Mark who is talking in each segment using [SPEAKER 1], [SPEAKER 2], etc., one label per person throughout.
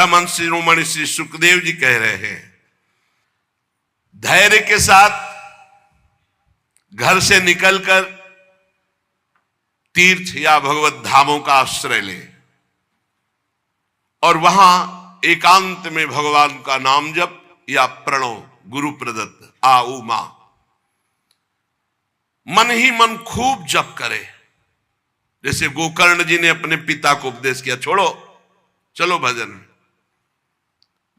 [SPEAKER 1] परमहंस शिरोमणि श्री सुखदेव जी कह रहे हैं, धैर्य के साथ घर से निकलकर तीर्थ या भगवत धामों का आश्रय ले और वहां एकांत में भगवान का नाम जप या प्रणव गुरु प्रदत्त आ उ मा मन ही मन खूब जप करे। जैसे गोकर्ण जी ने अपने पिता को उपदेश किया, छोड़ो चलो भजन में।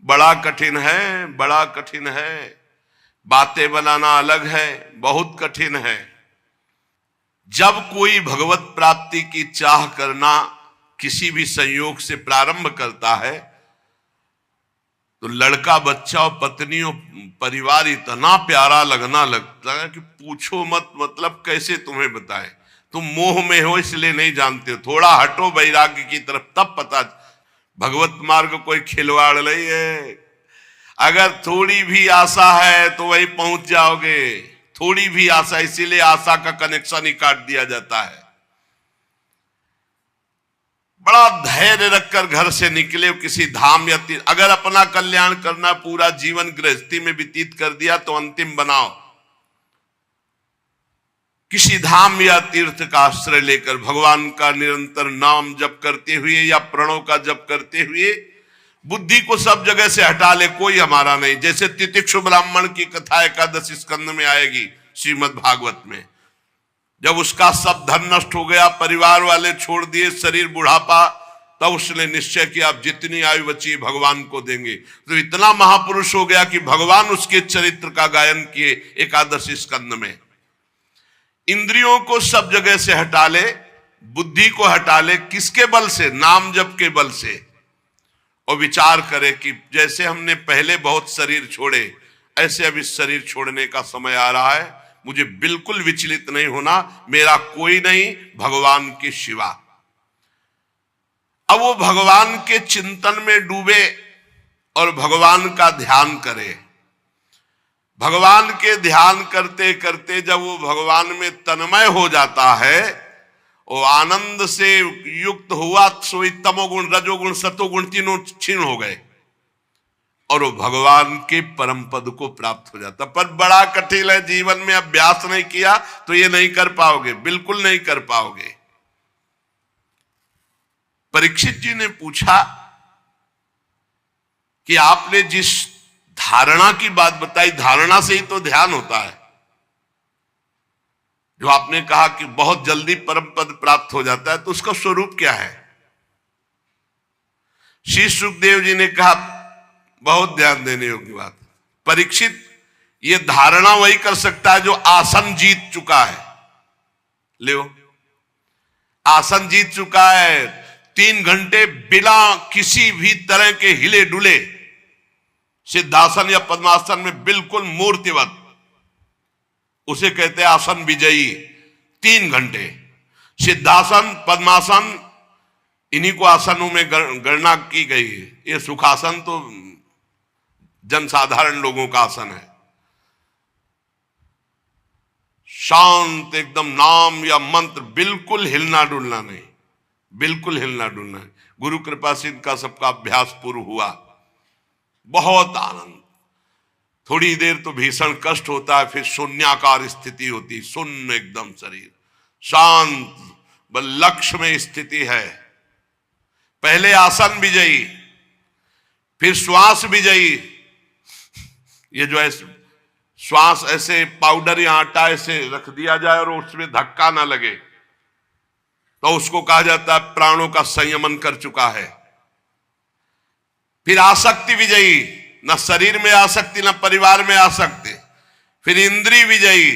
[SPEAKER 1] बड़ा कठिन है, बड़ा कठिन है, बातें बनाना अलग है, बहुत कठिन है। जब कोई भगवत प्राप्ति की चाह करना किसी भी संयोग से प्रारंभ करता है तो लड़का बच्चा और पत्नी और परिवार इतना प्यारा लगना लगता है कि पूछो मत। मतलब कैसे तुम्हें बताएं, तुम मोह में हो इसलिए नहीं जानते हो, थोड़ा हटो वैराग्य की तरफ तब पता। भगवत मार्ग कोई खिलवाड़ नहीं है। अगर थोड़ी भी आशा है तो वही पहुंच जाओगे, थोड़ी भी आशा, इसीलिए आशा का कनेक्शन ही काट दिया जाता है। बड़ा धैर्य रखकर घर से निकले किसी धाम या तीर्थ। अगर अपना कल्याण करना, पूरा जीवन गृहस्थी में व्यतीत कर दिया तो अंतिम बनाओ, किसी धाम या तीर्थ का आश्रय लेकर भगवान का निरंतर नाम जप करते हुए या प्रणव का जप करते हुए बुद्धि को सब जगह से हटा ले, कोई हमारा नहीं। जैसे तितिक्षु ब्राह्मण की कथा 11 स्कंद में आएगी श्रीमद् भागवत में। जब उसका सब धन नष्ट हो गया, परिवार वाले छोड़ दिए, शरीर बुढ़ापा, तब उसने निश्चय किया अब जितनी आयु बची भगवान को देंगे। तो इतना महापुरुष हो गया कि भगवान उसके चरित्र का गायन किए 11 स्कंद में। इंद्रियों को सब जगह से हटा ले, बुद्धि को हटा ले, किसके बल से? नाम जप के बल से। और विचार करे कि जैसे हमने पहले बहुत शरीर छोड़े, ऐसे अब इस शरीर छोड़ने का समय आ रहा है। मुझे बिल्कुल विचलित नहीं होना, मेरा कोई नहीं, भगवान के सिवा। अब वो भगवान के चिंतन में डूबे और भगवान का ध्यान करे। भगवान के ध्यान करते करते जब वो भगवान में तन्मय हो जाता है, वो आनंद से युक्त हुआ, सोई तमोगुण, रजोगुण, सतोगुण तीनों क्षीण हो गए और वो भगवान के परम पद को प्राप्त हो जाता। पर बड़ा कठिन है, जीवन में अभ्यास नहीं किया तो ये नहीं कर पाओगे, बिल्कुल नहीं कर पाओगे। परीक्षित जी ने पूछा कि आपने जिस धारणा की बात बताई, धारणा से ही तो ध्यान होता है। जो आपने कहा कि बहुत जल्दी परम पद प्राप्त हो जाता है, तो उसका स्वरूप क्या है? श्री सुखदेव जी ने कहा, बहुत ध्यान देने योग्य बात, परीक्षित ये धारणा वही कर सकता है जो आसन जीत चुका है। ले आसन जीत चुका है, 3 घंटे बिना किसी भी तरह के हिले डुले सिद्धासन या पद्मासन में बिल्कुल मूर्तिवत, उसे कहते हैं आसन विजयी। 3 घंटे सिद्धासन, पद्मासन, इन्हीं को आसनों में गणना की गई है। ये सुखासन तो जनसाधारण लोगों का आसन है। शांत एकदम, नाम या मंत्र, बिल्कुल हिलना डुलना नहीं, बिल्कुल हिलना डुलना नहीं। गुरु कृपा से इनका सबका अभ्यास पूर्ण हुआ, बहुत आनंद। थोड़ी देर तो भीषण कष्ट होता है, फिर शून्याकार स्थिति होती, शून्य एकदम शरीर शांत, बस लक्ष्य में स्थिति है। पहले आसन विजयी, फिर श्वास विजयी। ये जो है श्वास ऐसे पाउडर या आटा ऐसे रख दिया जाए और उसमें धक्का ना लगे तो उसको कहा जाता है प्राणों का संयमन कर चुका है। फिर आसक्ति विजयी, न शरीर में आसक्ति न परिवार में आसक्ति। फिर इंद्रिय विजयी,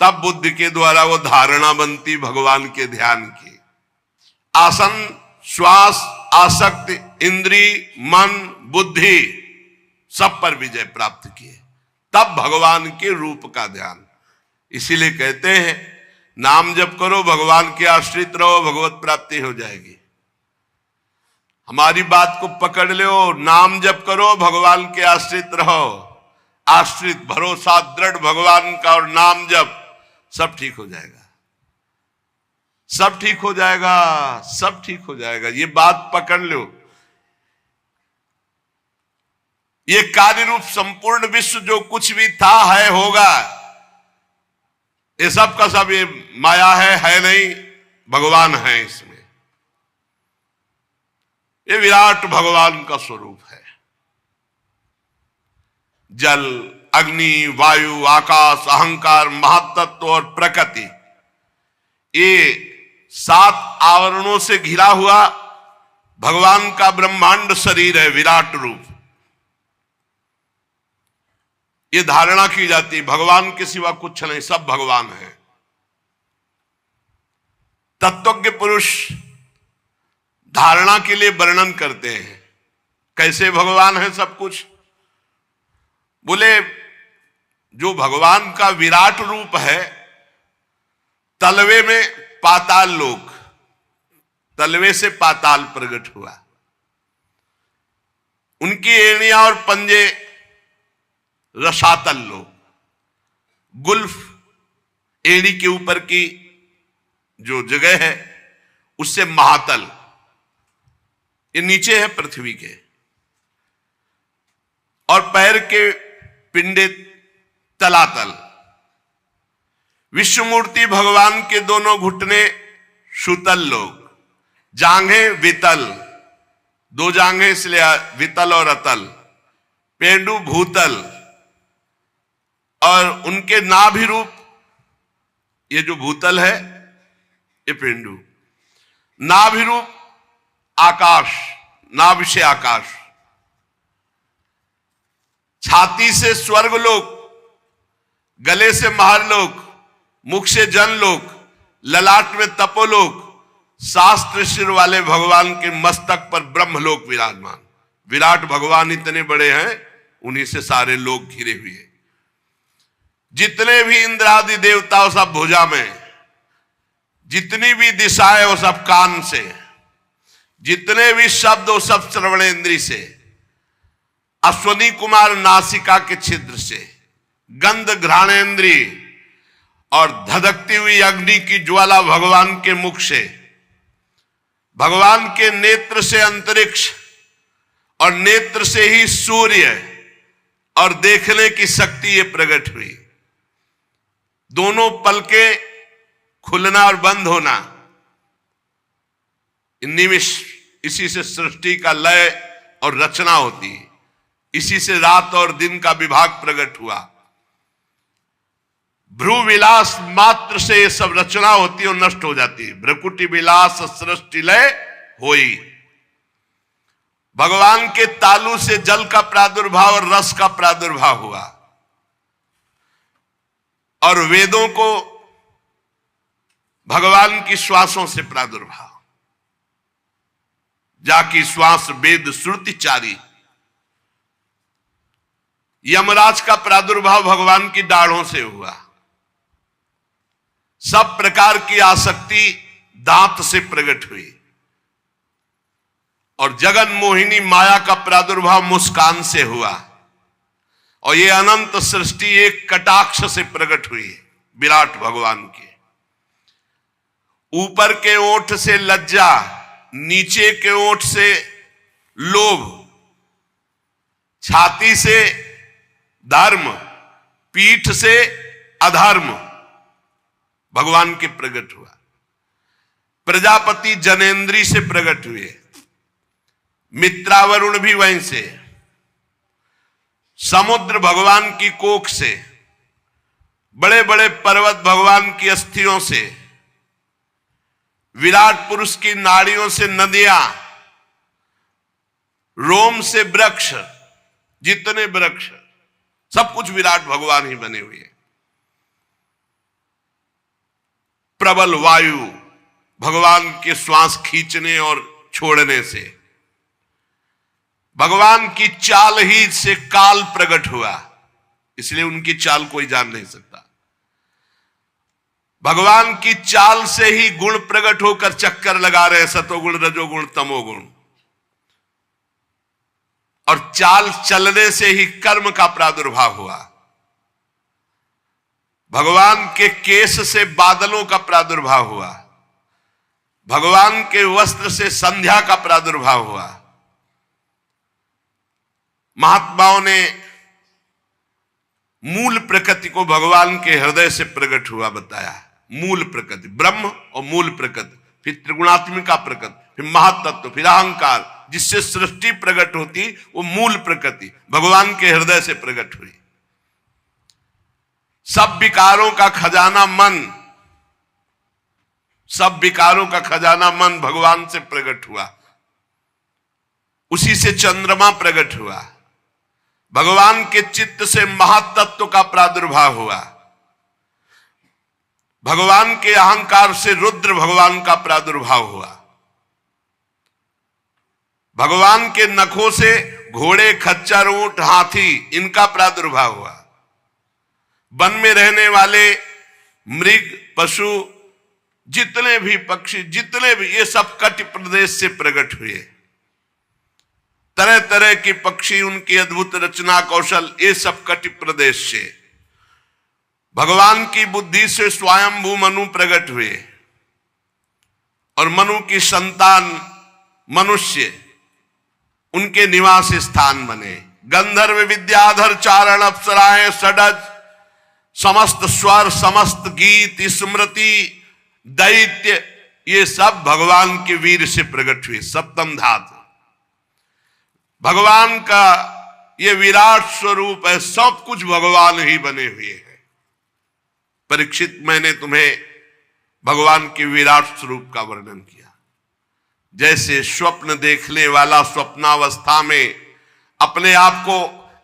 [SPEAKER 1] तब बुद्धि के द्वारा वो धारणा बनती भगवान के ध्यान की। आसन, श्वास, आसक्ति, इंद्रिय, मन, बुद्धि, सब पर विजय प्राप्त किए, तब भगवान के रूप का ध्यान। इसीलिए कहते हैं नाम जप करो, भगवान के आश्रित रहो, भगवत प्राप्ति हो जाएगी। हमारी बात को पकड़ लो, नाम जप करो, भगवान के आश्रित रहो। आश्रित, भरोसा दृढ़ भगवान का और नाम जप, सब ठीक हो जाएगा, सब ठीक हो जाएगा, सब ठीक हो जाएगा। ये बात पकड़ लो। ये कार्य रूप संपूर्ण विश्व जो कुछ भी था, है, होगा, ये सब का सब ये माया है नहीं, भगवान है इसमें। ये विराट भगवान का स्वरूप है। जल, अग्नि, वायु, आकाश, अहंकार, महातत्व और प्रकृति, ये 7 आवरणों से घिरा हुआ भगवान का ब्रह्मांड शरीर है, विराट रूप। ये धारणा की जाती, भगवान के सिवा कुछ नहीं, सब भगवान है। तत्वज्ञ पुरुष धारणा के लिए वर्णन करते हैं, कैसे भगवान है सब कुछ। बोले जो भगवान का विराट रूप है, तलवे में पाताल लोक, तलवे से पाताल प्रकट हुआ, उनकी एड़ियां और पंजे रसातल लोक, गुल्फ एड़ी के ऊपर की जो जगह है उससे महातल, ये नीचे है पृथ्वी के, और पैर के पिंडे तलातल। विश्वमूर्ति भगवान के दोनों घुटने सुतल लोग, जांघें वितल, 2 जांघें इसलिए वितल और अतल, पेंडु भूतल, और उनके नाभि रूप, ये जो भूतल है ये पेंडु, नाभि रूप आकाश, नाभि से आकाश, छाती से स्वर्गलोक, गले से महरलोक, मुख से जनलोक, ललाट में तपोलोक, शास्त्र सिर वाले भगवान के मस्तक पर ब्रह्मलोक विराजमान। विराट भगवान इतने बड़े हैं, उन्हीं से सारे लोग घिरे हुए। जितने भी इंद्र आदि देवता वो सब भुजा में, जितनी भी दिशाएं वो सब कान से, जितने भी शब्द वो सब श्रवणेंद्री से, अश्वनी कुमार नासिका के छिद्र से, गंध घ्राणेंद्री और धधकती हुई अग्नि की ज्वाला भगवान के मुख से, भगवान के नेत्र से अंतरिक्ष और नेत्र से ही सूर्य और देखने की शक्ति ये प्रकट हुई। दोनों पलके खुलना और बंद होना, निमिष, इसी से सृष्टि का लय और रचना होती है, इसी से रात और दिन का विभाग प्रकट हुआ। भ्रू विलास मात्र से ये सब रचना होती है और नष्ट हो जाती है। भ्रकुटी विलास सृष्टि लय होई। भगवान के तालु से जल का प्रादुर्भाव और रस का प्रादुर्भाव हुआ, और वेदों को भगवान की श्वासों से प्रादुर्भाव, जाकी श्वास वेद श्रुति चारी। यमराज का प्रादुर्भाव भगवान की दाढ़ों से हुआ। सब प्रकार की आसक्ति दांत से प्रकट हुई, और जगन मोहिनी माया का प्रादुर्भाव मुस्कान से हुआ, और ये अनंत सृष्टि एक कटाक्ष से प्रकट हुई विराट भगवान के। ऊपर के ओठ से लज्जा, नीचे के ओठ से लोभ, छाती से धर्म, पीठ से अधर्म भगवान के प्रकट हुआ। प्रजापति जनेन्द्री से प्रकट हुए, मित्रावरुण भी वहीं से, समुद्र भगवान की कोख से, बड़े बड़े पर्वत भगवान की अस्थियों से, विराट पुरुष की नाड़ियों से नदियां, रोम से वृक्ष, जितने वृक्ष सब कुछ विराट भगवान ही बने हुए हैं। प्रबल वायु भगवान के श्वास खींचने और छोड़ने से, भगवान की चाल ही से काल प्रकट हुआ, इसलिए उनकी चाल कोई जान नहीं सकता। भगवान की चाल से ही गुण प्रकट होकर चक्कर लगा रहे, सतोगुण रजोगुण तमोगुण, और चाल चलने से ही कर्म का प्रादुर्भाव हुआ। भगवान के केश से बादलों का प्रादुर्भाव हुआ, भगवान के वस्त्र से संध्या का प्रादुर्भाव हुआ। महात्माओं ने मूल प्रकृति को भगवान के हृदय से प्रकट हुआ बताया। मूल प्रकृति ब्रह्म और मूल प्रकृति, फिर त्रिगुणात्मिका प्रकृति, फिर महातत्व, फिर अहंकार, जिससे सृष्टि प्रकट होती वो मूल प्रकृति भगवान के हृदय से प्रकट हुई। सब विकारों का खजाना मन, सब विकारों का खजाना मन भगवान से प्रकट हुआ। उसी से चंद्रमा प्रकट हुआ। भगवान के चित्त से महातत्व का प्रादुर्भाव हुआ। भगवान के अहंकार से रुद्र भगवान का प्रादुर्भाव हुआ। भगवान के नखों से घोड़े, खच्चर, ऊंट, हाथी, इनका प्रादुर्भाव हुआ। वन में रहने वाले मृग, पशु, जितने भी पक्षी, जितने भी, ये सब कटि प्रदेश से प्रकट हुए। तरह तरह के पक्षी, उनकी अद्भुत रचना कौशल, ये सब कटि प्रदेश से। भगवान की बुद्धि से स्वयंभू मनु प्रकट हुए और मनु की संतान मनुष्य, उनके निवास स्थान बने। गंधर्व, विद्याधर, चारण, अप्सराएं, षडज, समस्त स्वर, समस्त गीत, स्मृति, दैत्य, ये सब भगवान के वीर से प्रकट हुए। सप्तम धातु भगवान का ये विराट स्वरूप है। सब कुछ भगवान ही बने हुए हैं। परीक्षित, मैंने तुम्हें भगवान के विराट स्वरूप का वर्णन किया। जैसे स्वप्न देखने वाला स्वप्नावस्था में अपने आप को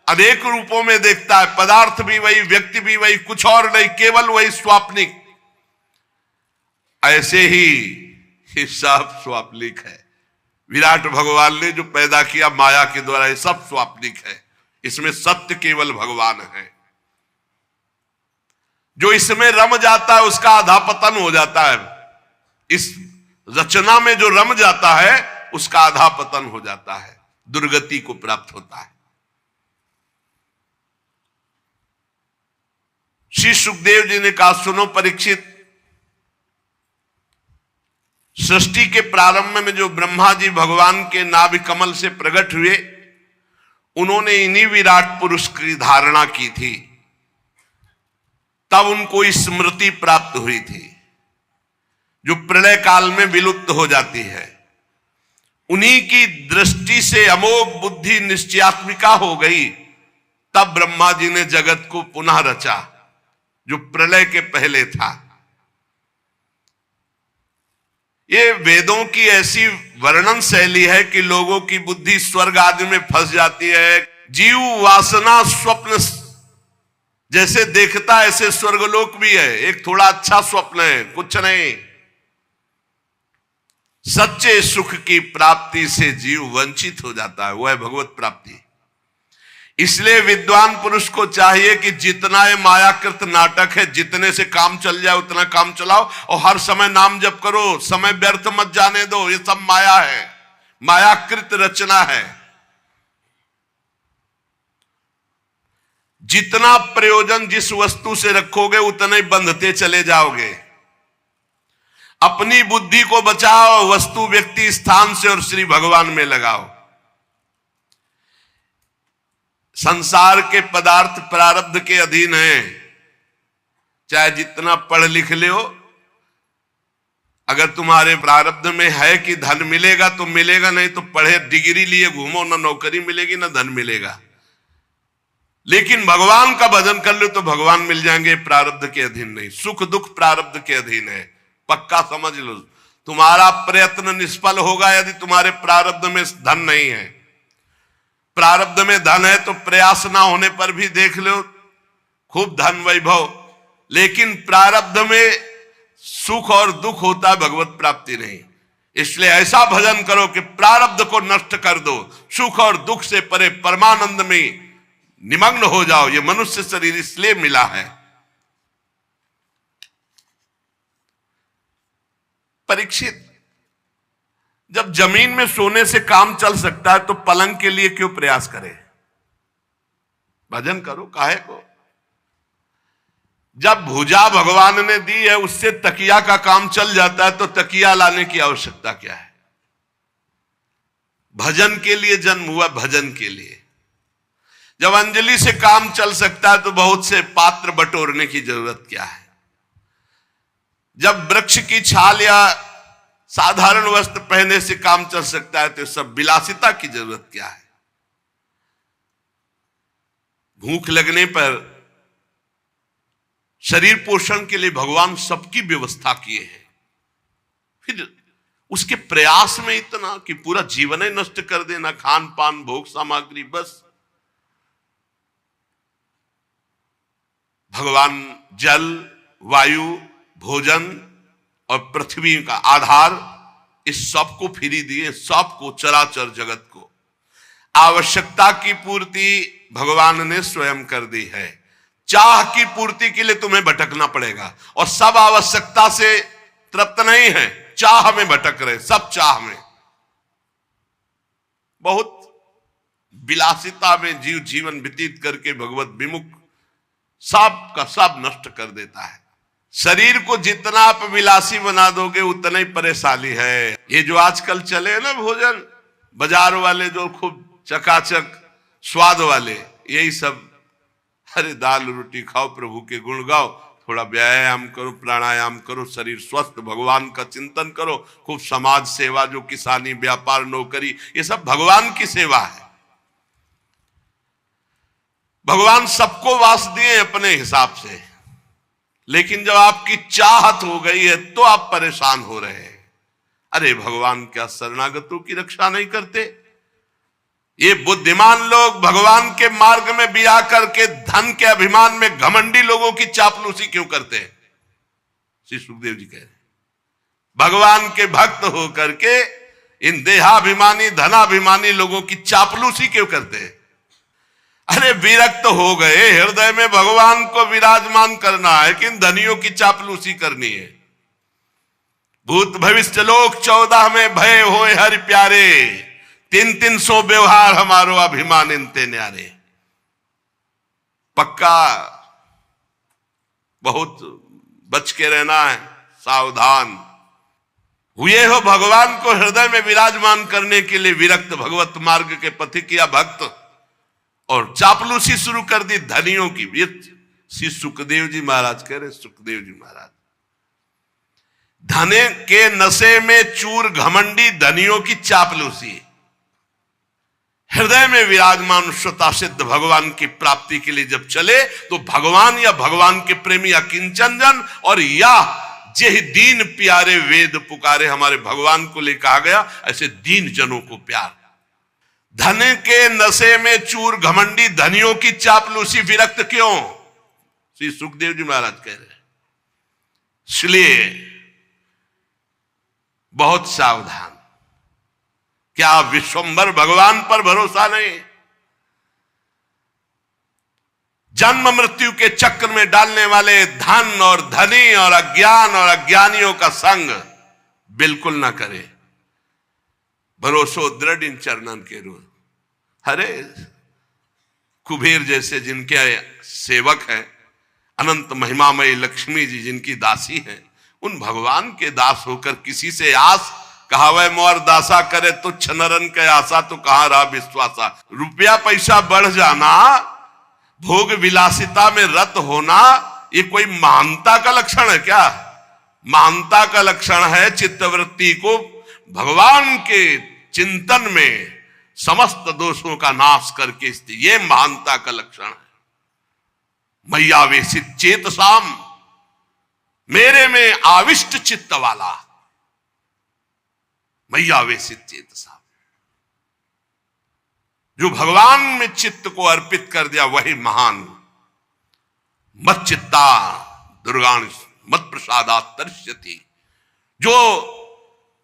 [SPEAKER 1] अनेक रूपों में देखता है, पदार्थ भी वही, व्यक्ति भी वही, कुछ और नहीं, केवल वही स्वाप्निक। ऐसे ही ये सब स्वाप्निक है। विराट भगवान ने जो पैदा किया माया के द्वारा, ये सब स्वाप्निक है। इसमें सत्य केवल भगवान है। जो इसमें रम जाता है उसका अधापतन हो जाता है। इस रचना में जो रम जाता है उसका अधापतन हो जाता है, दुर्गति को प्राप्त होता है। श्री सुखदेव जी ने कहा, सुनो परीक्षित, सृष्टि के प्रारंभ में जो ब्रह्मा जी भगवान के नाभि कमल से प्रकट हुए, उन्होंने इन्हीं विराट पुरुष की धारणा की थी। तब उनको स्मृति प्राप्त हुई थी, जो प्रलय काल में विलुप्त हो जाती है। उन्हीं की दृष्टि से अमोघ बुद्धि निश्चयात्मिका हो गई। तब ब्रह्मा जी ने जगत को पुनः रचा, जो प्रलय के पहले था। ये वेदों की ऐसी वर्णन शैली है कि लोगों की बुद्धि स्वर्ग आदि में फंस जाती है। जीव वासना स्वप्न जैसे देखता है, ऐसे स्वर्गलोक भी है। एक थोड़ा अच्छा स्वप्न है, कुछ नहीं। सच्चे सुख की प्राप्ति से जीव वंचित हो जाता है, वह है भगवत प्राप्ति। इसलिए विद्वान पुरुष को चाहिए कि जितना ये मायाकृत नाटक है, जितने से काम चल जाए उतना काम चलाओ और हर समय नाम जप करो। समय व्यर्थ मत जाने दो, ये सब माया है, मायाकृत रचना है। जितना प्रयोजन जिस वस्तु से रखोगे उतना ही बंधते चले जाओगे। अपनी बुद्धि को बचाओ, वस्तु, व्यक्ति, स्थान से और श्री भगवान में लगाओ। संसार के पदार्थ प्रारब्ध के अधीन हैं। चाहे जितना पढ़ लिख ले हो, अगर तुम्हारे प्रारब्ध में है कि धन मिलेगा तो मिलेगा, नहीं तो पढ़े डिग्री लिए घूमो, ना नौकरी मिलेगी ना धन मिलेगा। लेकिन भगवान का भजन कर लो तो भगवान मिल जाएंगे। प्रारब्ध के अधीन नहीं, सुख दुख प्रारब्ध के अधीन है, पक्का समझ लो। तुम्हारा प्रयत्न निष्फल होगा यदि तुम्हारे प्रारब्ध में धन नहीं है। प्रारब्ध में धन है तो प्रयास ना होने पर भी देख लो खूब धन वैभव, लेकिन प्रारब्ध में सुख और दुख होता है, भगवत प्राप्ति नहीं। इसलिए ऐसा भजन करो कि प्रारब्ध को नष्ट कर दो, सुख और दुख से परे परमानंद में निमग्न हो जाओ। ये मनुष्य शरीर इसलिए मिला है। परीक्षित, जब जमीन में सोने से काम चल सकता है तो पलंग के लिए क्यों प्रयास करें? भजन करो, काहे को? जब भुजा भगवान ने दी है उससे तकिया का काम चल जाता है तो तकिया लाने की आवश्यकता क्या है? भजन के लिए जन्म हुआ, भजन के लिए। जब अंजलि से काम चल सकता है तो बहुत से पात्र बटोरने की जरूरत क्या है। जब वृक्ष की छाल या साधारण वस्त्र पहनने से काम चल सकता है तो सब विलासिता की जरूरत क्या है। भूख लगने पर शरीर पोषण के लिए भगवान सबकी व्यवस्था किए हैं, फिर उसके प्रयास में इतना कि पूरा जीवन ही नष्ट कर देना, खान पान भोग सामग्री बस। भगवान जल वायु भोजन और पृथ्वी का आधार इस सब को फ्री दिए, सबको चराचर जगत को आवश्यकता की पूर्ति भगवान ने स्वयं कर दी है। चाह की पूर्ति के लिए तुम्हें भटकना पड़ेगा और सब आवश्यकता से तृप्त नहीं है, चाह में भटक रहे, सब चाह में, बहुत विलासिता में जीव जीवन व्यतीत करके भगवत विमुख सब का सब नष्ट कर देता है। शरीर को जितना आप विलासी बना दोगे उतना ही परेशानी है। ये जो आजकल चले ना भोजन बाजार वाले जो खूब चकाचक स्वाद वाले, यही सब, अरे दाल रोटी खाओ, प्रभु के गुण गाओ, थोड़ा व्यायाम करो, प्राणायाम करो, शरीर स्वस्थ, भगवान का चिंतन करो, खूब समाज सेवा, जो किसानी व्यापार नौकरी, ये सब भगवान की सेवा है। भगवान सबको वास दिए अपने हिसाब से, लेकिन जब आपकी चाहत हो गई है तो आप परेशान हो रहे हैं। अरे भगवान क्या शरणागतों की रक्षा नहीं करते। ये बुद्धिमान लोग भगवान के मार्ग में भी आकर के धन के अभिमान में घमंडी लोगों की चापलूसी क्यों करते हैं। श्री सुखदेव जी कह रहे भगवान के भक्त होकर के इन देहाभिमानी धनाभिमानी लोगों की चापलूसी क्यों करते हैं। अरे विरक्त हो गए, हृदय में भगवान को विराजमान करना है कि इन धनियों की चापलूसी करनी है। भूत भविष्य लोक 14 में भय होए हरि प्यारे, 300 व्यवहार हमारो अभिमान इनते न्यारे। पक्का बहुत बच के रहना है, सावधान हुए हो। भगवान को हृदय में विराजमान करने के लिए विरक्त भगवत मार्ग के पथिक या भक्त और चापलूसी शुरू कर दी धनियों की। श्री सुखदेव जी महाराज कह रहे, सुखदेव जी महाराज, धने के नशे में चूर घमंडी धनियों की चापलूसी, हृदय में विराजमान श्रोता सिद्ध भगवान की प्राप्ति के लिए जब चले तो भगवान या भगवान के प्रेमी या किंचन जन और या जेहि दीन प्यारे वेद पुकारे, हमारे भगवान को ले कहा गया, ऐसे दीन जनों को प्यार। धन के नशे में चूर घमंडी धनियों की चापलूसी, विरक्त क्यों। श्री सुखदेव जी महाराज कह रहे हैं, इसलिए बहुत सावधान। क्या विश्वंभर भगवान पर भरोसा नहीं। जन्म मृत्यु के चक्र में डालने वाले धन और धनी और अज्ञान और अज्ञानियों का संग बिल्कुल ना करे। भरोसो दृढ़ इन चरणन के रू। अरे कुबेर जैसे जिनके सेवक हैं, अनंत महिमामयी लक्ष्मी जी जिनकी दासी हैं, उन भगवान के दास होकर किसी से आस कहावे मोर दासा करे तो छनरन के आशा, तो कहां रहा विश्वासा। रुपया पैसा बढ़ जाना, भोग विलासिता में रत होना, ये कोई महानता का लक्षण है क्या। महानता का लक्षण है चित्तवृत्ति को भगवान के चिंतन में समस्त दोषों का नाश करके, ये महानता का लक्षण है। मैयावेशित चेतसाम, मेरे में आविष्ट चित्त वाला, मैयावेशित चेतसाम, जो भगवान में चित्त को अर्पित कर दिया वही महान। मत चित्ता दुर्गाण मत प्रसादात् तरिष्यति, जो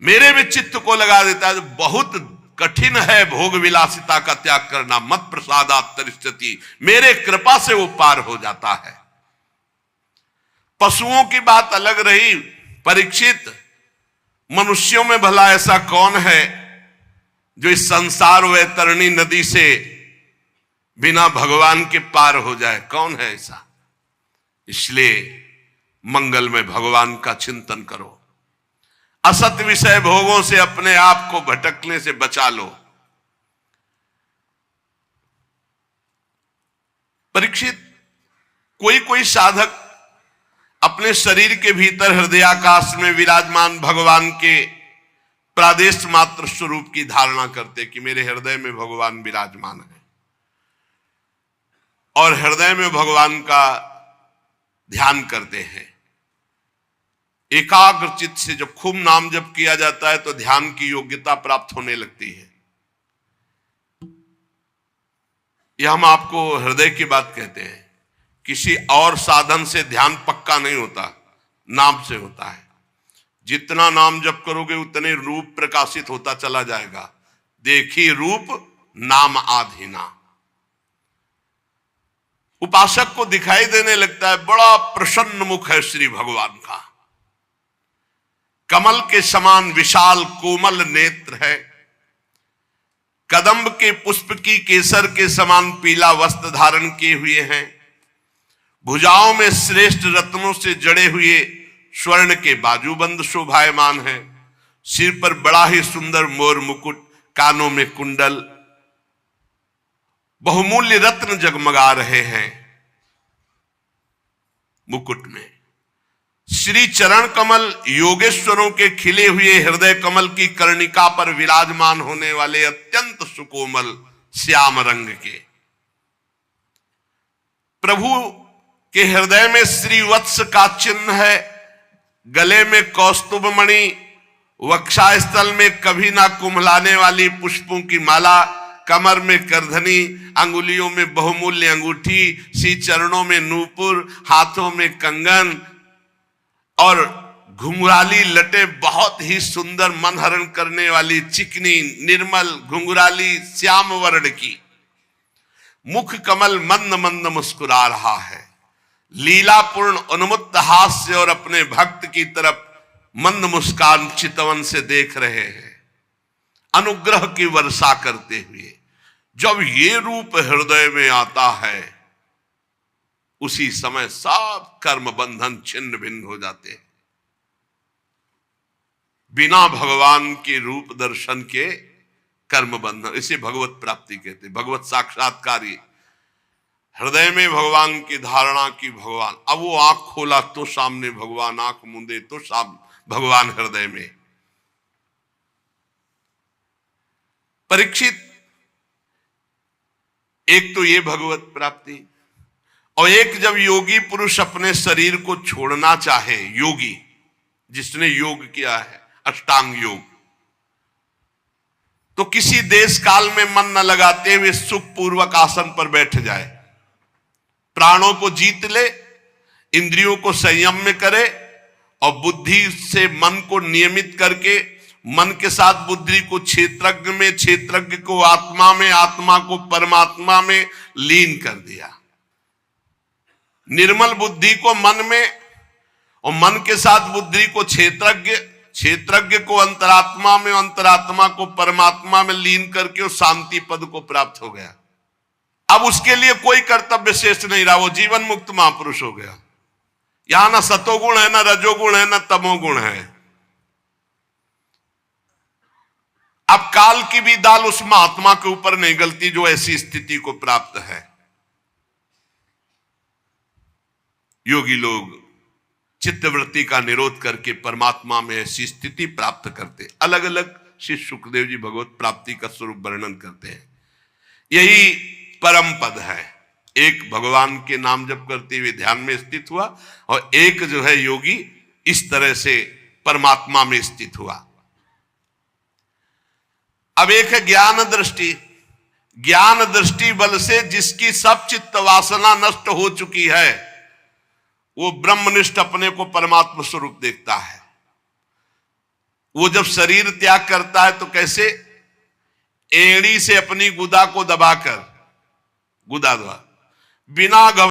[SPEAKER 1] मेरे में चित्त को लगा देता है। बहुत कठिन है भोग विलासिता का त्याग करना। मत प्रसादात् तरिष्यति, मेरे कृपा से वो पार हो जाता है। पशुओं की बात अलग रही। परीक्षित, मनुष्यों में भला ऐसा कौन है जो इस संसार वैतरणी नदी से बिना भगवान के पार हो जाए। कौन है ऐसा। इसलिए मंगल में भगवान का चिंतन करो, असत विषय भोगों से अपने आप को भटकने से बचा लो। परीक्षित, कोई कोई साधक अपने शरीर के भीतर हृदयाकाश में विराजमान भगवान के प्रादेश मात्र स्वरूप की धारणा करते कि मेरे हृदय में भगवान विराजमान है, और हृदय में भगवान का ध्यान करते हैं। एकाग्र चित्त से जब खूब नाम जप किया जाता है तो ध्यान की योग्यता प्राप्त होने लगती है। यह हम आपको हृदय की बात कहते हैं। किसी और साधन से ध्यान पक्का नहीं होता, नाम से होता है। जितना नाम जप करोगे उतने रूप प्रकाशित होता चला जाएगा। देखी रूप नाम आधीना। उपासक को दिखाई देने लगता है बड़ा प्रसन्न मुख है श्री भगवान का, कमल के समान विशाल कोमल नेत्र है, कदम्ब के पुष्प की केसर के समान पीला वस्त्र धारण किए हुए हैं, भुजाओं में श्रेष्ठ रत्नों से जड़े हुए स्वर्ण के बाजूबंद शोभायमान है, सिर पर बड़ा ही सुंदर मोर मुकुट, कानों में कुंडल, बहुमूल्य रत्न जगमगा रहे हैं मुकुट में। श्री चरण कमल योगेश्वरों के खिले हुए हृदय कमल की कर्णिका पर विराजमान होने वाले अत्यंत सुकोमल श्याम रंग के प्रभु के हृदय में श्रीवत्स का चिन्ह है, गले में कौस्तुभ मणि, वक्षास्थल में कभी ना कुम्हलाने वाली पुष्पों की माला, कमर में करधनी, अंगुलियों में बहुमूल्य अंगूठी, श्री चरणों में नूपुर, हाथों में कंगन और घुंघराली लटे बहुत ही सुंदर मनहरण करने वाली चिकनी निर्मल घुंघराली श्याम वर्ण की। मुख कमल मंद मंद मुस्कुरा रहा है, लीलापूर्ण उन्मुक्त हास्य और अपने भक्त की तरफ मंद मुस्कान चितवन से देख रहे हैं, अनुग्रह की वर्षा करते हुए। जब ये रूप हृदय में आता है उसी समय सब कर्म बंधन छिन्न भिन्न हो जाते हैं। बिना भगवान के रूप दर्शन के कर्म बंधन, इसे भगवत प्राप्ति कहते हैं, भगवत साक्षात्कारी। हृदय में भगवान की धारणा की भगवान, अब वो आंख खोला तो सामने भगवान, आंख मूंदे तो सामने भगवान हृदय में। परीक्षित, एक तो ये भगवत प्राप्ति, और एक जब योगी पुरुष अपने शरीर को छोड़ना चाहे, योगी जिसने योग किया है अष्टांग योग, तो किसी देश काल में मन न लगाते हुए सुख पूर्वक आसन पर बैठ जाए, प्राणों को जीत ले, इंद्रियों को संयम में करे और बुद्धि से मन को नियमित करके मन के साथ बुद्धि को क्षेत्रज्ञ में, क्षेत्रज्ञ को आत्मा में, आत्मा को परमात्मा में लीन कर दिया। निर्मल बुद्धि को मन में और मन के साथ बुद्धि को क्षेत्रज्ञ, क्षेत्रज्ञ को अंतरात्मा में, अंतरात्मा को परमात्मा में लीन करके उस शांति पद को प्राप्त हो गया। अब उसके लिए कोई कर्तव्य शेष नहीं रहा, वो जीवन मुक्त महापुरुष हो गया। यहां ना सतोगुण है, ना रजोगुण है, ना तमोगुण है। अब काल की भी दाल उस महात्मा के ऊपर नहीं गलती जो ऐसी स्थिति को प्राप्त है। योगी लोग चित्तवृत्ति का निरोध करके परमात्मा में ऐसी स्थिति प्राप्त करते। अलग अलग श्री सुखदेव जी भगवत प्राप्ति का स्वरूप वर्णन करते हैं। यही परम पद है। एक भगवान के नाम जप करते हुए ध्यान में स्थित हुआ, और एक जो है योगी इस तरह से परमात्मा में स्थित हुआ। अब एक है ज्ञान दृष्टि। ज्ञान दृष्टि बल से जिसकी सब चित्त वासना नष्ट हो चुकी है, वो ब्रह्मनिष्ठ अपने को परमात्मा स्वरूप देखता है। वो जब शरीर त्याग करता है तो कैसे, एड़ी से अपनी गुदा को दबाकर, गुदा बिना